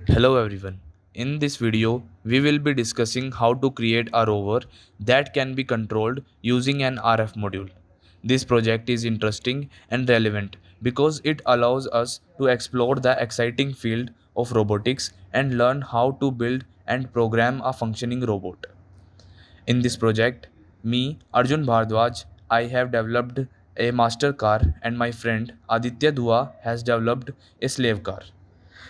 Hello everyone. In this video, we will be discussing how to create a rover that can be controlled using an RF module. This project is interesting and relevant because it allows us to explore the exciting field of robotics and learn how to build and program a functioning robot. In this project, me, Arjun Bhardwaj, I have developed a master car and my friend Aditya Dua has developed a slave car.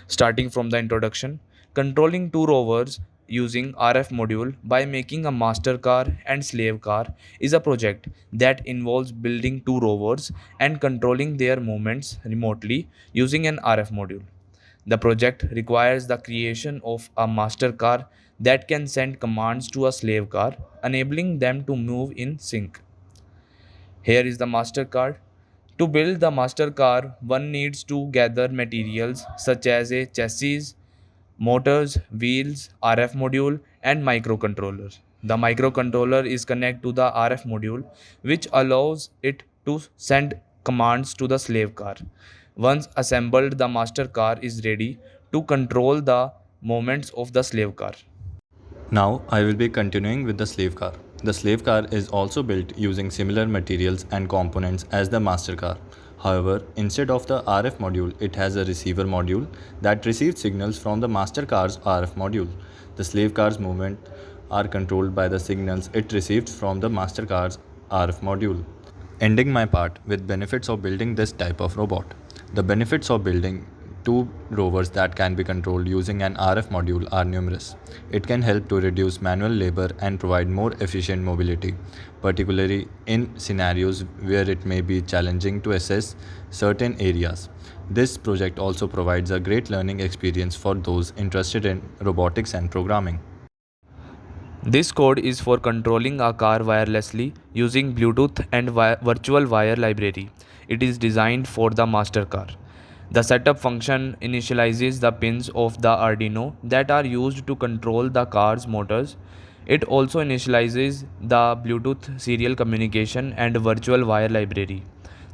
Starting from the introduction, controlling two rovers using RF module by making a master car and slave car is a project that involves building two rovers and controlling their movements remotely using an RF module. The project requires the creation of a master car that can send commands to a slave car, enabling them to move in sync. Here is the master card. To build the master car, one needs to gather materials such as a chassis, motors, wheels, RF module, and microcontroller. The microcontroller is connected to the RF module, which allows it to send commands to the slave car. Once assembled, the master car is ready to control the movements of the slave car. Now I will be continuing with the slave car. The slave car is also built using similar materials and components as the master car. However, instead of the RF module, it has a receiver module that receives signals from the master car's RF module. The slave car's movement are controlled by the signals it received from the master car's RF module. Ending my part with benefits of building this type of robot. The benefits of building two rovers that can be controlled using an RF module are numerous. It can help to reduce manual labor and provide more efficient mobility, particularly in scenarios where it may be challenging to assess certain areas. This project also provides a great learning experience for those interested in robotics and programming. This code is for controlling a car wirelessly using Bluetooth and virtual wire library. It is designed for the master car. The setup function initializes the pins of the Arduino that are used to control the car's motors. It also initializes the Bluetooth serial communication and virtual wire library.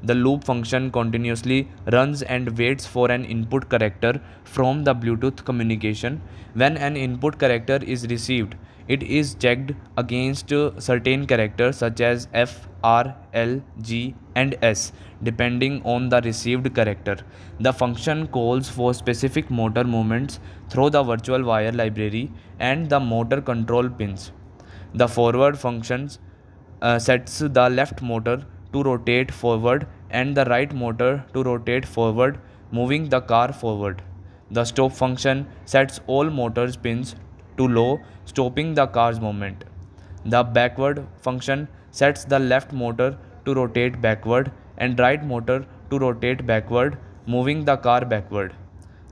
The loop function continuously runs and waits for an input character from the Bluetooth communication. When an input character is received, it is checked against certain characters such as F, R, L, G, and S depending on the received character. The function calls for specific motor movements through the virtual wire library and the motor control pins. The forward functions sets the left motor to rotate forward and the right motor to rotate forward, moving the car forward. The stop function sets all motors pins to low, stopping the car's movement. The backward function sets the left motor to rotate backward and right motor to rotate backward, moving the car backward.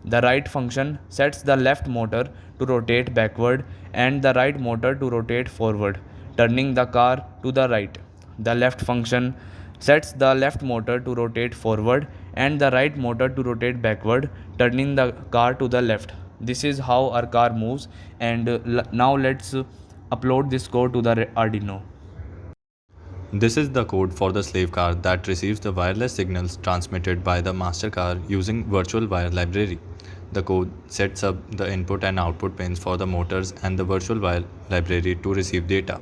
The right function sets the left motor to rotate backward and the right motor to rotate forward, turning the car to the right. The left function sets the left motor to rotate forward and the right motor to rotate backward, turning the car to the left. This is how our car moves, and now let's upload this code to the Arduino. This is the code for the slave car that receives the wireless signals transmitted by the master car using virtual wire library. The code sets up the input and output pins for the motors and the virtual wire library to receive data.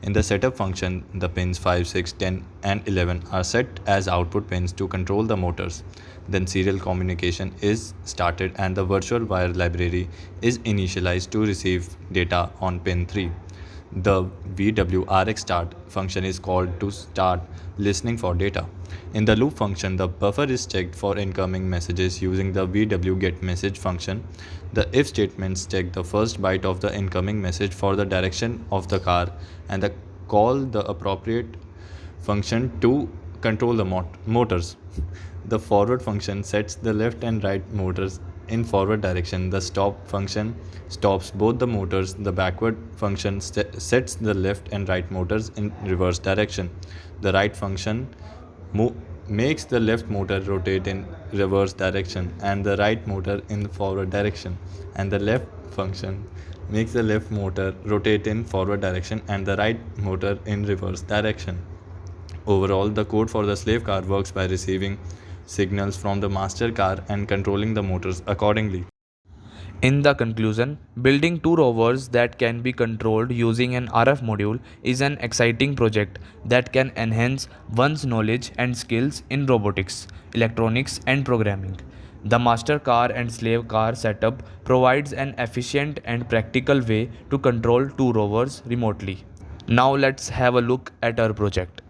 In the setup function, the pins 5, 6, 10, and 11 are set as output pins to control the motors. Then serial communication is started and the virtual wire library is initialized to receive data on pin 3. The VWRX start function is called to start listening for data. In the loop function, the buffer is checked for incoming messages using the VWGetMessage function. The if statements check the first byte of the incoming message for the direction of the car and call the appropriate function to control the motors. The forward function sets the left and right motors in forward direction. The stop function stops both the motors. The backward function sets the left and right motors in reverse direction. The right function makes the left motor rotate in reverse direction and the right motor in the forward direction. And the left function makes the left motor rotate in forward direction and the right motor in reverse direction. Overall, the code for the slave car works by receiving signals from the master car and controlling the motors accordingly. In the conclusion, building two rovers that can be controlled using an RF module is an exciting project that can enhance one's knowledge and skills in robotics, electronics, and programming. The master car and slave car setup provides an efficient and practical way to control two rovers remotely. Now let's have a look at our project.